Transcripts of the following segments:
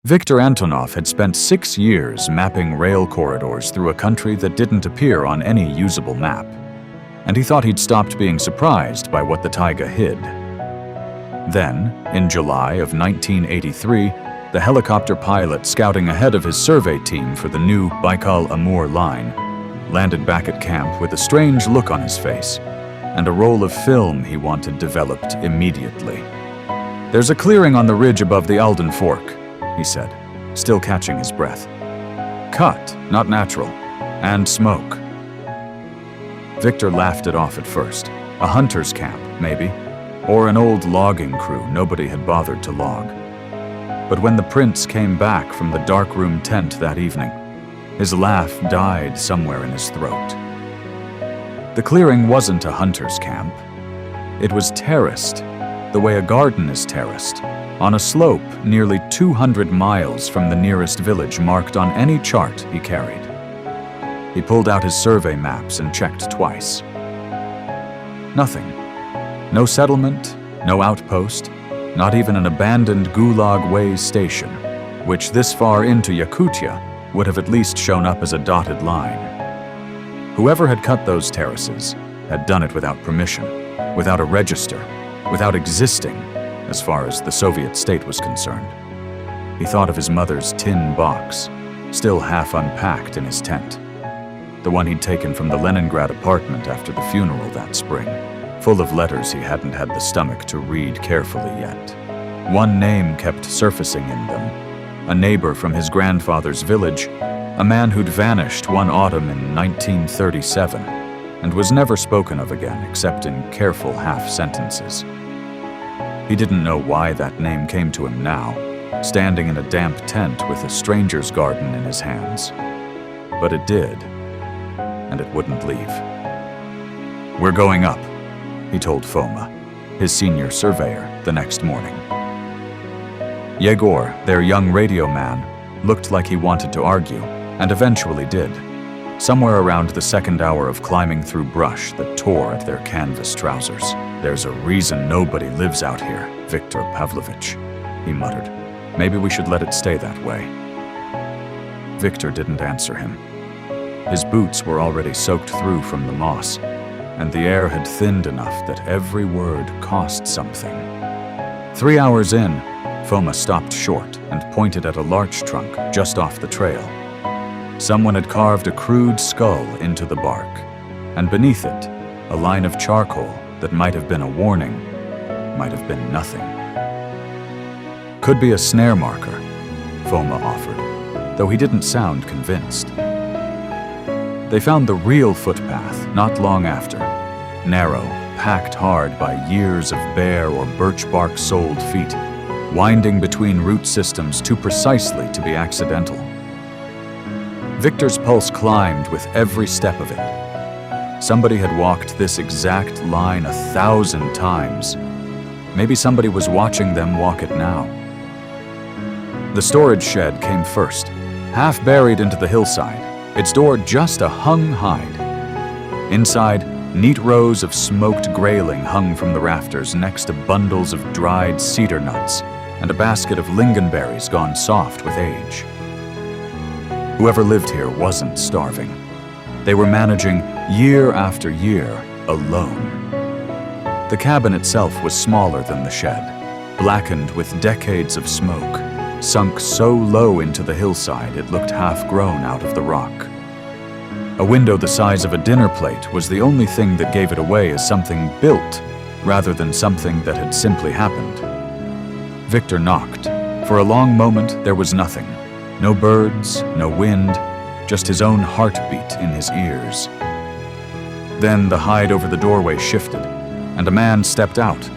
Viktor Antonov had spent 6 years mapping rail corridors through a country that didn't appear on any usable map, and he thought he'd stopped being surprised by what the taiga hid. Then, in July of 1983, the helicopter pilot scouting ahead of his survey team for the new Baikal-Amur line landed back at camp with a strange look on his face and a roll of film he wanted developed immediately. "There's a clearing on the ridge above the Alden Fork," he said, still catching his breath. "Cut, not natural, and smoke." Viktor laughed it off at first. A hunter's camp, maybe, or an old logging crew nobody had bothered to log. But when the prince came back from the darkroom tent that evening, his laugh died somewhere in his throat. The clearing wasn't a hunter's camp. It was terraced, the way a garden is terraced, on a slope nearly 200 miles from the nearest village marked on any chart he carried. He pulled out his survey maps and checked twice. Nothing. No settlement, no outpost, not even an abandoned Gulag Way station, which this far into Yakutia would have at least shown up as a dotted line. Whoever had cut those terraces had done it without permission, without a register, without existing, as far as the Soviet state was concerned. He thought of his mother's tin box, still half unpacked in his tent, the one he'd taken from the Leningrad apartment after the funeral that spring, full of letters he hadn't had the stomach to read carefully yet. One name kept surfacing in them, a neighbor from his grandfather's village, a man who'd vanished one autumn in 1937 and was never spoken of again except in careful half-sentences. He didn't know why that name came to him now, standing in a damp tent with a stranger's garden in his hands. But it did, and it wouldn't leave. "We're going up," he told Foma, his senior surveyor, the next morning. Yegor, their young radio man, looked like he wanted to argue, and eventually did, somewhere around the second hour of climbing through brush that tore at their canvas trousers. "There's a reason nobody lives out here, Viktor Pavlovich," he muttered. "Maybe we should let it stay that way." Viktor didn't answer him. His boots were already soaked through from the moss, and the air had thinned enough that every word cost something. 3 hours in, Foma stopped short and pointed at a larch trunk just off the trail. Someone had carved a crude skull into the bark, and beneath it, a line of charcoal that might have been a warning, might have been nothing. "Could be a snare marker," Foma offered, though he didn't sound convinced. They found the real footpath not long after, narrow, packed hard by years of bare or birch bark-soled feet, winding between root systems too precisely to be accidental. Viktor's pulse climbed with every step of it. Somebody had walked this exact line 1,000 times. Maybe somebody was watching them walk it now. The storage shed came first, half buried into the hillside, its door just a hung hide. Inside, neat rows of smoked grayling hung from the rafters next to bundles of dried cedar nuts and a basket of lingonberries gone soft with age. Whoever lived here wasn't starving. They were managing year after year alone. The cabin itself was smaller than the shed, blackened with decades of smoke, sunk so low into the hillside it looked half-grown out of the rock. A window the size of a dinner plate was the only thing that gave it away as something built, rather than something that had simply happened. Viktor knocked. For a long moment, there was nothing. No birds, no wind, just his own heartbeat in his ears. Then the hide over the doorway shifted, and a man stepped out,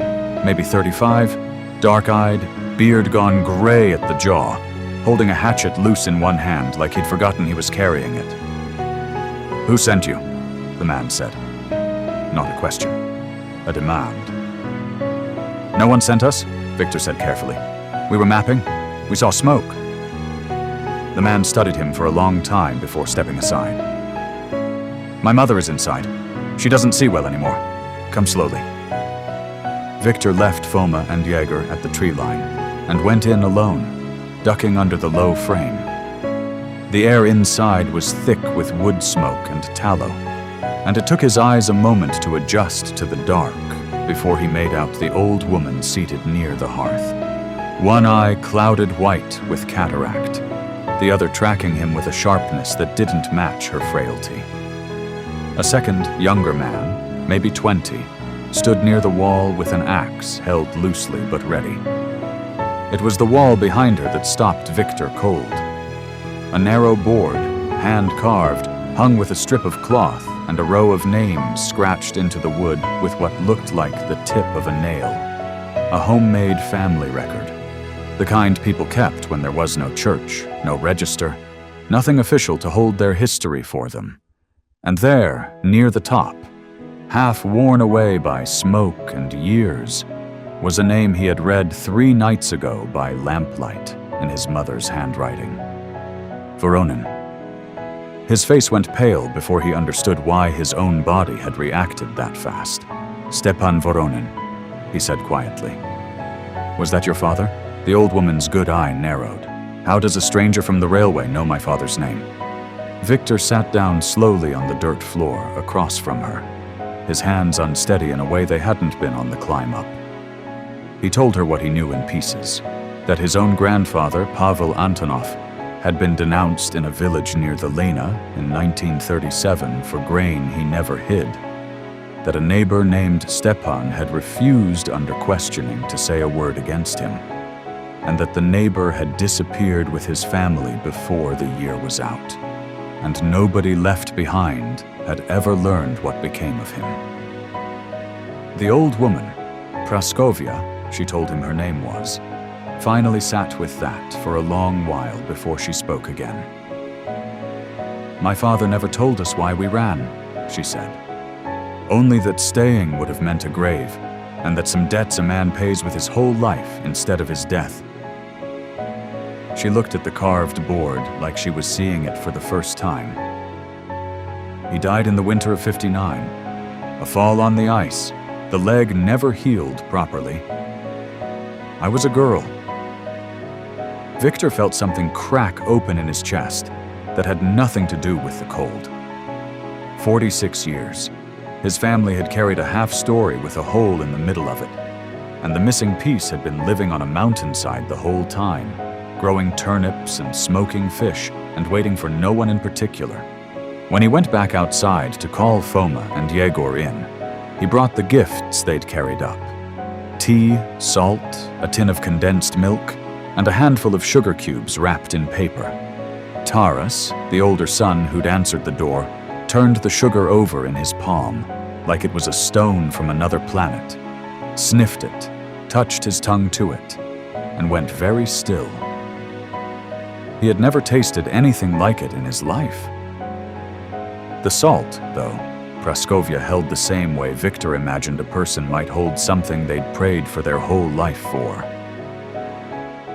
maybe 35, dark-eyed, beard gone gray at the jaw, holding a hatchet loose in one hand like he'd forgotten he was carrying it. "Who sent you?" the man said. Not a question, a demand. "No one sent us," Viktor said carefully. "We were mapping. We saw smoke." The man studied him for a long time before stepping aside. "My mother is inside. She doesn't see well anymore. Come slowly." Viktor left Foma and Yegor at the tree line and went in alone, ducking under the low frame. The air inside was thick with wood smoke and tallow, and it took his eyes a moment to adjust to the dark before he made out the old woman seated near the hearth. One eye clouded white with cataract, the other tracking him with a sharpness that didn't match her frailty. A second, younger man, maybe 20, stood near the wall with an axe held loosely but ready. It was the wall behind her that stopped Victor cold. A narrow board, hand-carved, hung with a strip of cloth and a row of names scratched into the wood with what looked like the tip of a nail. A homemade family record. The kind people kept when there was no church, no register, nothing official to hold their history for them. And there, near the top, half worn away by smoke and years, was a name he had read 3 nights ago by lamplight in his mother's handwriting. Voronin. His face went pale before he understood why his own body had reacted that fast. Stepan Voronin, he said quietly. Was that your father? The old woman's good eye narrowed. How does a stranger from the railway know my father's name? Victor sat down slowly on the dirt floor across from her, his hands unsteady in a way they hadn't been on the climb up. He told her what he knew in pieces, that his own grandfather, Pavel Antonov, had been denounced in a village near the Lena in 1937 for grain he never hid, that a neighbor named Stepan had refused under questioning to say a word against him, and that the neighbor had disappeared with his family before the year was out, and nobody left behind had ever learned what became of him. The old woman, Praskovia, she told him her name was, finally sat with that for a long while before she spoke again. My father never told us why we ran, she said. Only that staying would have meant a grave, and that some debts a man pays with his whole life instead of his death. She looked at the carved board like she was seeing it for the first time. He died in the winter of '59. A fall on the ice. The leg never healed properly. I was a girl. Victor felt something crack open in his chest that had nothing to do with the cold. 46 years. His family had carried a half story with a hole in the middle of it, and the missing piece had been living on a mountainside the whole time, growing turnips and smoking fish and waiting for no one in particular. When he went back outside to call Foma and Yegor in, he brought the gifts they'd carried up. Tea, salt, a tin of condensed milk, and a handful of sugar cubes wrapped in paper. Taras, the older son who'd answered the door, turned the sugar over in his palm, like it was a stone from another planet, sniffed it, touched his tongue to it, and went very still. He had never tasted anything like it in his life. The salt, though, Praskovia held the same way Victor imagined a person might hold something they'd prayed for their whole life for.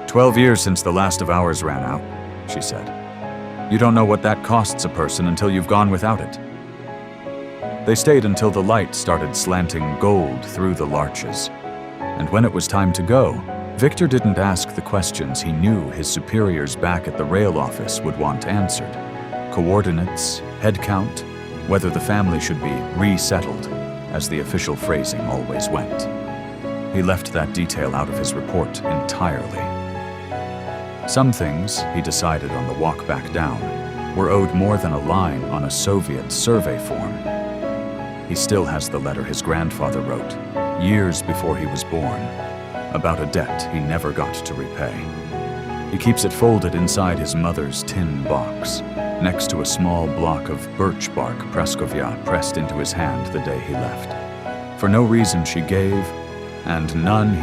12 years since the last of ours ran out, she said. You don't know what that costs a person until you've gone without it. They stayed until the light started slanting gold through the larches. And when it was time to go, Victor didn't ask the questions he knew his superiors back at the rail office would want answered. Coordinates, head count, whether the family should be resettled, as the official phrasing always went. He left that detail out of his report entirely. Some things, he decided on the walk back down, were owed more than a line on a Soviet survey form. He still has the letter his grandfather wrote, years before he was born, about a debt he never got to repay. He keeps it folded inside his mother's tin box, next to a small block of birch bark Praskovia pressed into his hand the day he left. For no reason she gave, and none he